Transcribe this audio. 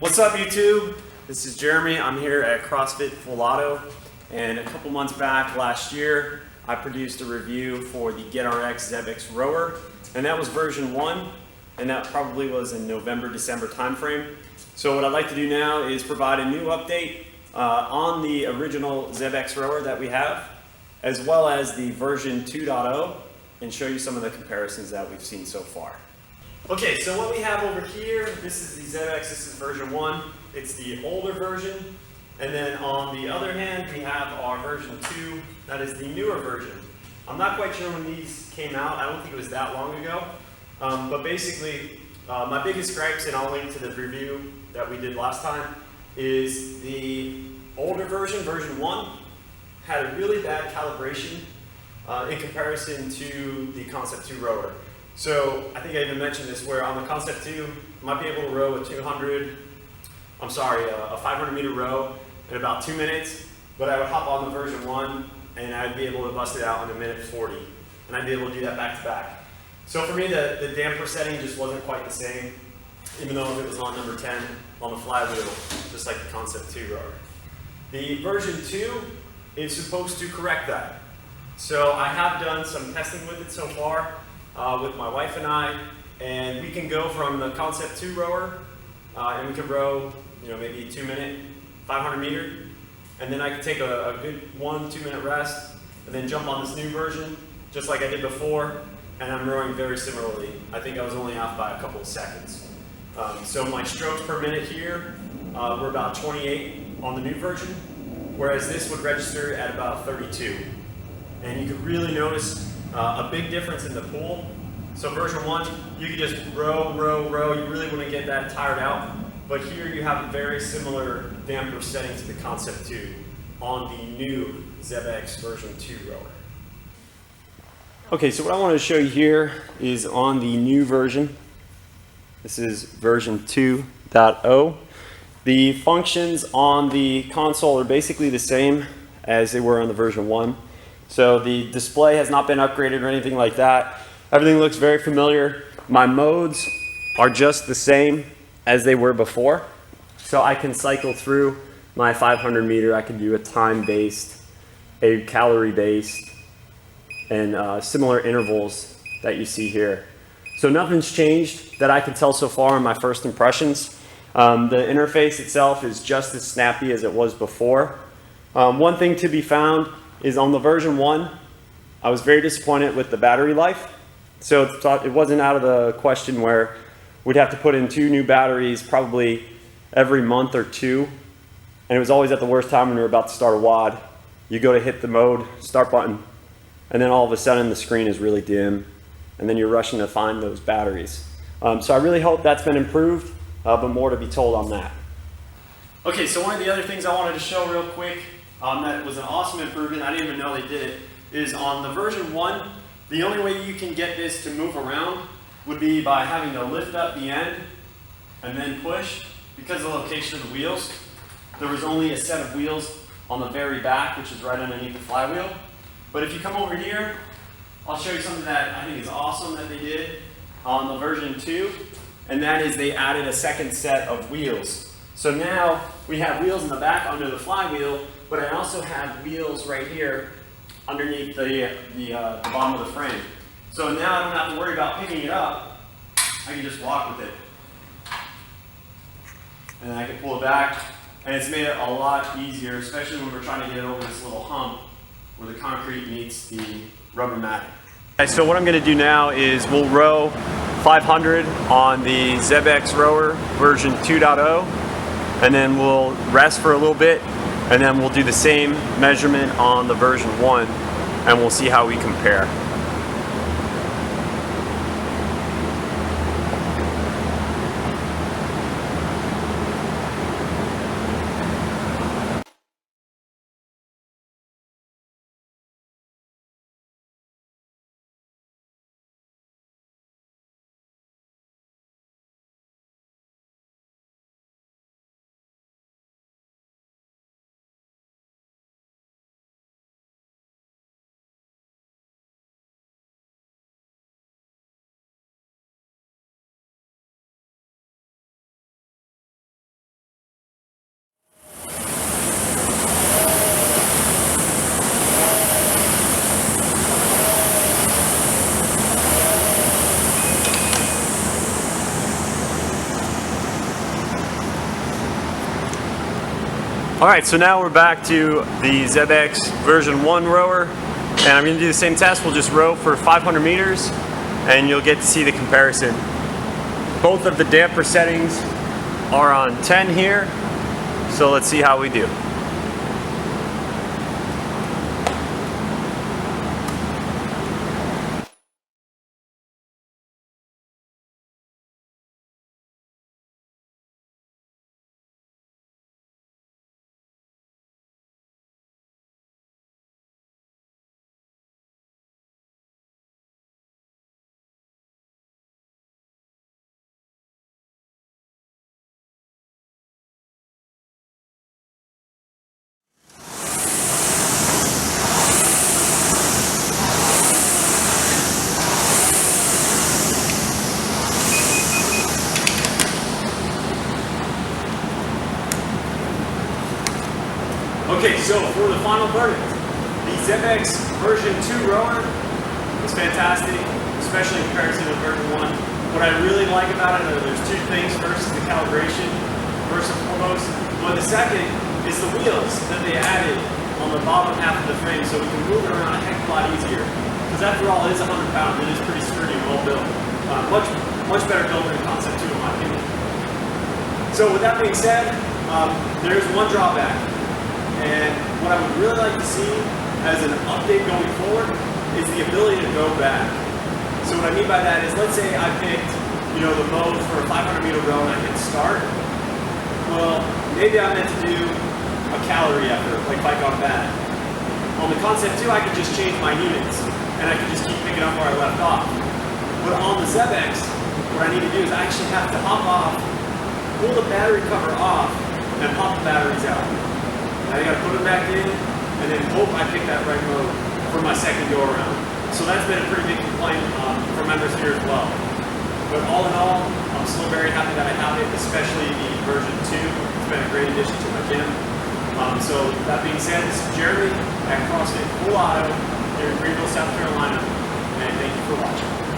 What's up, YouTube? This is Jeremy. I'm here at CrossFit Full Auto, and a couple months back last year I produced a review for the RX'd Xebex rower, and that was version 1, and that probably was in November-December timeframe. So what I'd like to do now is provide a new update on the original Xebex rower that we have, as well as the version 2.0, and show you some of the comparisons that we've seen so far. Okay, so what we have over here, this is the Xebex, this is version 1. It's the older version. And then on the other hand, we have our version 2, that is the newer version. I'm not quite sure when these came out. I don't think it was that long ago. But basically, my biggest gripes, and I'll link to the review that we did last time, is the older version, version 1, had a really bad calibration in comparison to the Concept 2 rower. So I think I even mentioned this, where on the Concept 2, I might be able to row a 500 meter row in about 2 minutes, but I would hop on the version 1 and I'd be able to bust it out in 1:40. And I'd be able to do that back to back. So for me, the damper setting just wasn't quite the same, even though it was on number 10 on the flywheel, just like the Concept 2 rower. The version 2 is supposed to correct that. So I have done some testing with it so far, with my wife and we can go from the Concept 2 rower, and we can row, maybe 2 minute, 500 meter, and then I can take a good 1-2 minute rest, and then jump on this new version, just like I did before, and I'm rowing very similarly. I think I was only off by a couple of seconds. So my strokes per minute here were about 28 on the new version, whereas this would register at about 32. And you could really notice a big difference in the pool. So version 1, you could just row, you really wouldn't get that tired out. But here you have a very similar damper setting to the Concept 2 on the new Xebex version 2 rower. Okay, so what I want to show you here is on the new version. This is version 2.0. The functions on the console are basically the same as they were on the version 1. So the display has not been upgraded or anything like that. Everything looks very familiar. My modes are just the same as they were before. So I can cycle through my 500 meter. I can do a time-based, a calorie-based, and similar intervals that you see here. So nothing's changed that I can tell so far in my first impressions. The interface itself is just as snappy as it was before. One thing to be found is on the version 1, I was very disappointed with the battery life. So it wasn't out of the question where we'd have to put in 2 new batteries probably every month or 2. And it was always at the worst time when we were about to start a WOD. You go to hit the mode, start button, and then all of a sudden the screen is really dim, and then you're rushing to find those batteries. So I really hope that's been improved, but more to be told on that. Okay, so one of the other things I wanted to show real quick, that was an awesome improvement, I didn't even know they did it, is on the version 1, the only way you can get this to move around would be by having to lift up the end and then push. Because of the location of the wheels, there was only a set of wheels on the very back, which is right underneath the flywheel. But if you come over here, I'll show you something that I think is awesome that they did on the version 2, and that is they added a second set of wheels. So now we have wheels in the back under the flywheel, but I also have wheels right here underneath the bottom of the frame. So now I don't have to worry about picking it up. I can just walk with it. And I can pull it back, and it's made it a lot easier, especially when we're trying to get over this little hump where the concrete meets the rubber mat. Okay, so what I'm going to do now is we'll row 500 on the Xebex rower version 2.0, and then we'll rest for a little bit, and then we'll do the same measurement on the version 1, and we'll see how we compare. All right, so now we're back to the Xebex version 1 rower, and I'm going to do the same test. We'll just row for 500 meters, and you'll get to see the comparison. Both of the damper settings are on 10 here, so let's see how we do. Okay, so for the final verdict, the Xebex version 2 rower is fantastic, especially in comparison to version 1. What I really like about it, there's two things. First is the calibration, first and foremost. But the second is the wheels that they added on the bottom half of the frame, so we can move it around a heck of a lot easier. Because after all, it is 100 pounds, it is pretty sturdy and well built. Much better built than Concept 2 in my opinion. So with that being said, there's one drawback. And what I would really like to see as an update going forward is the ability to go back. So what I mean by that is, let's say I picked, the mode for a 500-meter row and I hit start. Well, maybe I meant to do a calorie effort, like bike on bat. On the Concept 2, I could just change my units, and I could just keep picking up where I left off. But on the Xebex, what I need to do is I actually have to hop off, pull the battery cover off, and pop the batteries out. Now I gotta put it back in, and then hope I pick that right mode for my second go around. So that's been a pretty big complaint from members here as well. But all in all, I'm still very happy that I have it, especially the version 2. It's been a great addition to my gym. So that being said, this is Jeremy at CrossFit Full Auto here in Greenville, South Carolina, and thank you for watching.